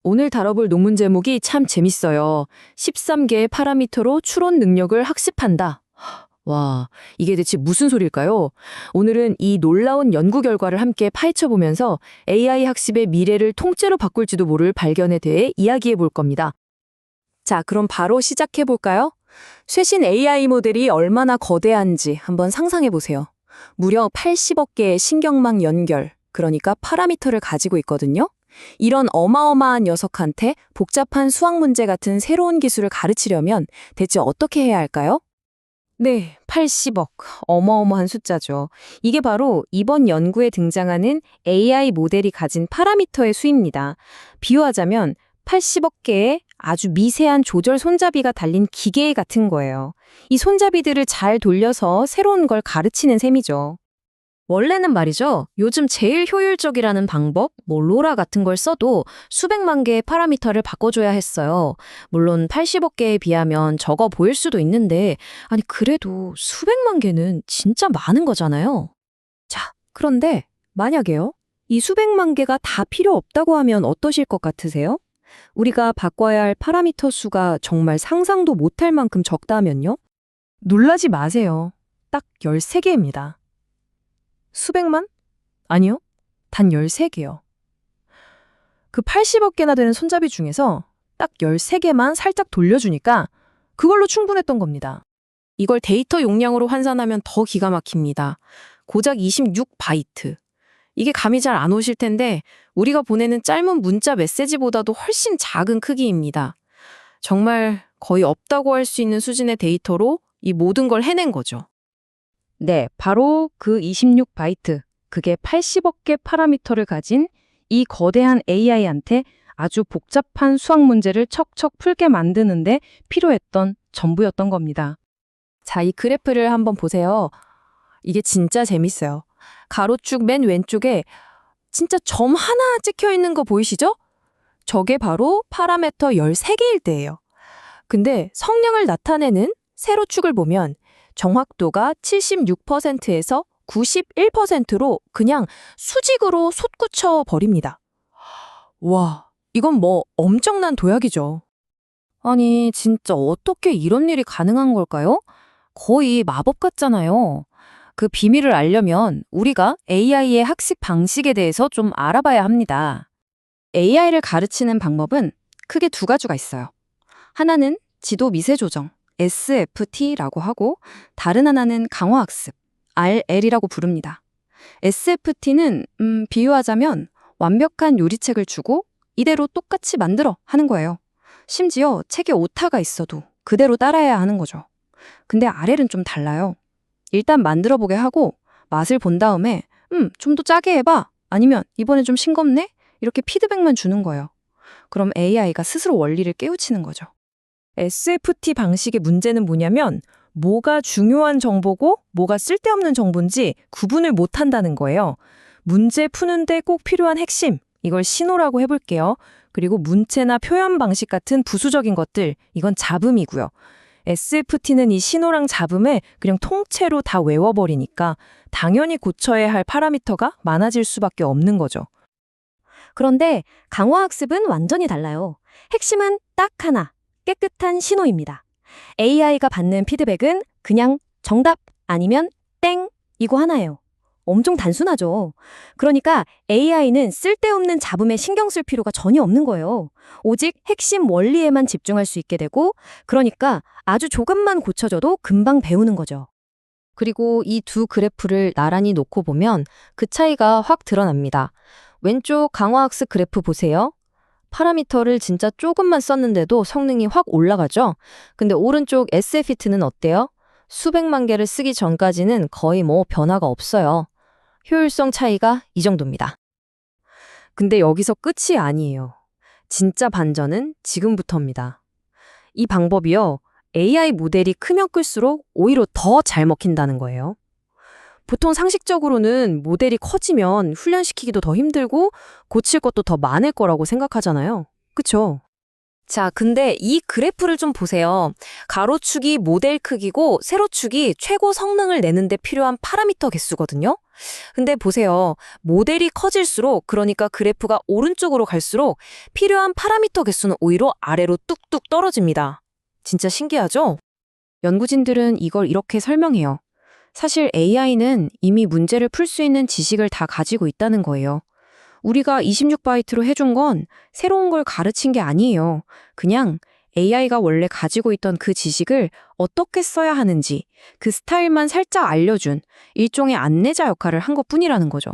오늘 다뤄볼 논문 제목이 참 재밌어요. 13개의 파라미터로 추론 능력을 학습한다. 와, 이게 대체 무슨 소릴까요? 오늘은 이 놀라운 연구 결과를 함께 파헤쳐 보면서 AI 학습의 미래를 통째로 바꿀지도 모를 발견에 대해 이야기해 볼 겁니다. 자, 그럼 바로 시작해 볼까요? 최신 AI 모델이 얼마나 거대한지 한번 상상해 보세요. 무려 80억 개의 신경망 연결, 그러니까 파라미터를 가지고 있거든요. 이런 어마어마한 녀석한테 복잡한 수학 문제 같은 새로운 기술을 가르치려면 대체 어떻게 해야 할까요? 네, 80억. 어마어마한 숫자죠. 이게 바로 이번 연구에 등장하는 AI 모델이 가진 파라미터의 수입니다. 비유하자면 80억 개의 아주 미세한 조절 손잡이가 달린 기계 같은 거예요. 이 손잡이들을 잘 돌려서 새로운 걸 가르치는 셈이죠. 원래는 말이죠. 요즘 제일 효율적이라는 방법, 로라 같은 걸 써도 수백만 개의 파라미터를 바꿔줘야 했어요. 물론 80억 개에 비하면 적어 보일 수도 있는데, 아니 그래도 수백만 개는 진짜 많은 거잖아요. 자, 그런데 만약에요. 이 수백만 개가 다 필요 없다고 하면 어떠실 것 같으세요? 우리가 바꿔야 할 파라미터 수가 정말 상상도 못할 만큼 적다면요? 놀라지 마세요. 딱 13개입니다. 수백만? 아니요. 단 13개요. 그 80억 개나 되는 손잡이 중에서 딱 13개만 살짝 돌려주니까 그걸로 충분했던 겁니다. 이걸 데이터 용량으로 환산하면 더 기가 막힙니다. 고작 26바이트. 이게 감이 잘 안 오실 텐데 우리가 보내는 짧은 문자 메시지보다도 훨씬 작은 크기입니다. 정말 거의 없다고 할 수 있는 수준의 데이터로 이 모든 걸 해낸 거죠. 네, 바로 그 26바이트, 그게 80억 개 파라미터를 가진 이 거대한 AI한테 아주 복잡한 수학 문제를 척척 풀게 만드는데 필요했던 전부였던 겁니다. 자, 이 그래프를 한번 보세요. 이게 진짜 재밌어요. 가로축 맨 왼쪽에 진짜 점 하나 찍혀 있는 거 보이시죠? 저게 바로 파라미터 13개일 때예요. 근데 성능을 나타내는 세로축을 보면 정확도가 76%에서 91%로 그냥 수직으로 솟구쳐 버립니다. 와, 이건 뭐 엄청난 도약이죠. 아니, 진짜 어떻게 이런 일이 가능한 걸까요? 거의 마법 같잖아요. 그 비밀을 알려면 우리가 AI의 학습 방식에 대해서 좀 알아봐야 합니다. AI를 가르치는 방법은 크게 두 가지가 있어요. 하나는 지도 미세 조정, SFT라고 하고 다른 하나는 강화학습, RL이라고 부릅니다. SFT는 비유하자면 완벽한 요리책을 주고 이대로 똑같이 만들어 하는 거예요. 심지어 책에 오타가 있어도 그대로 따라해야 하는 거죠. 근데 RL은 좀 달라요. 일단 만들어 보게 하고 맛을 본 다음에 좀 더 짜게 해봐. 아니면 이번에 좀 싱겁네? 이렇게 피드백만 주는 거예요. 그럼 AI가 스스로 원리를 깨우치는 거죠. SFT 방식의 문제는 뭐냐면 뭐가 중요한 정보고 뭐가 쓸데없는 정보인지 구분을 못한다는 거예요. 문제 푸는데 꼭 필요한 핵심, 이걸 신호라고 해볼게요. 그리고 문체나 표현 방식 같은 부수적인 것들, 이건 잡음이고요. SFT는 이 신호랑 잡음을 그냥 통째로 다 외워버리니까 당연히 고쳐야 할 파라미터가 많아질 수밖에 없는 거죠. 그런데 강화학습은 완전히 달라요. 핵심은 딱 하나, 깨끗한 신호입니다. AI가 받는 피드백은 그냥 정답 아니면 땡 이거 하나예요. 엄청 단순하죠. 그러니까 AI는 쓸데없는 잡음에 신경 쓸 필요가 전혀 없는 거예요. 오직 핵심 원리에만 집중할 수 있게 되고, 그러니까 아주 조금만 고쳐줘도 금방 배우는 거죠. 그리고 이 두 그래프를 나란히 놓고 보면 그 차이가 확 드러납니다. 왼쪽 강화학습 그래프 보세요. 파라미터를 진짜 조금만 썼는데도 성능이 확 올라가죠? 근데 오른쪽 SFT는 어때요? 수백만 개를 쓰기 전까지는 거의 변화가 없어요. 효율성 차이가 이 정도입니다. 근데 여기서 끝이 아니에요. 진짜 반전은 지금부터입니다. 이 방법이요, AI 모델이 크면 클수록 오히려 더 잘 먹힌다는 거예요. 보통 상식적으로는 모델이 커지면 훈련시키기도 더 힘들고 고칠 것도 더 많을 거라고 생각하잖아요. 그쵸? 자, 근데 이 그래프를 좀 보세요. 가로축이 모델 크기고 세로축이 최고 성능을 내는데 필요한 파라미터 개수거든요. 근데 보세요. 모델이 커질수록, 그러니까 그래프가 오른쪽으로 갈수록 필요한 파라미터 개수는 오히려 아래로 뚝뚝 떨어집니다. 진짜 신기하죠? 연구진들은 이걸 이렇게 설명해요. 사실 AI는 이미 문제를 풀 수 있는 지식을 다 가지고 있다는 거예요. 우리가 26바이트로 해준 건 새로운 걸 가르친 게 아니에요. 그냥 AI가 원래 가지고 있던 그 지식을 어떻게 써야 하는지 그 스타일만 살짝 알려준 일종의 안내자 역할을 한 것뿐이라는 거죠.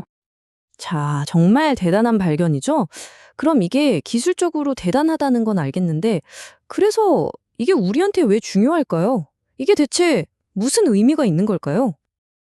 자, 정말 대단한 발견이죠? 그럼 이게 기술적으로 대단하다는 건 알겠는데, 그래서 이게 우리한테 왜 중요할까요? 이게 대체 무슨 의미가 있는 걸까요?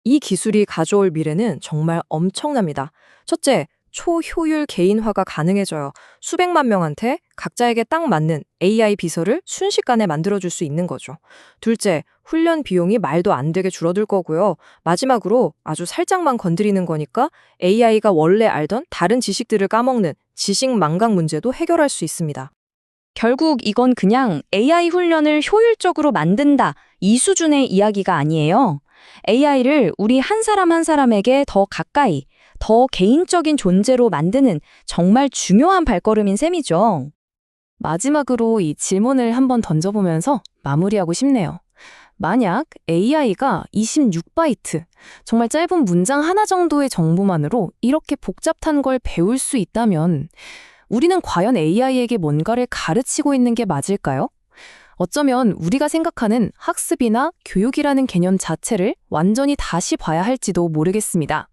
이 기술이 가져올 미래는 정말 엄청납니다. 첫째, 초효율 개인화가 가능해져요. 수백만 명한테 각자에게 딱 맞는 AI 비서를 순식간에 만들어줄 수 있는 거죠. 둘째, 훈련 비용이 말도 안 되게 줄어들 거고요. 마지막으로 아주 살짝만 건드리는 거니까 AI가 원래 알던 다른 지식들을 까먹는 지식 망각 문제도 해결할 수 있습니다. 결국 이건 그냥 AI 훈련을 효율적으로 만든다, 이 수준의 이야기가 아니에요. AI를 우리 한 사람 한 사람에게 더 가까이, 더 개인적인 존재로 만드는 정말 중요한 발걸음인 셈이죠. 마지막으로 이 질문을 한번 던져보면서 마무리하고 싶네요. 만약 AI가 26바이트, 정말 짧은 문장 하나 정도의 정보만으로 이렇게 복잡한 걸 배울 수 있다면 우리는 과연 AI에게 뭔가를 가르치고 있는 게 맞을까요? 어쩌면 우리가 생각하는 학습이나 교육이라는 개념 자체를 완전히 다시 봐야 할지도 모르겠습니다.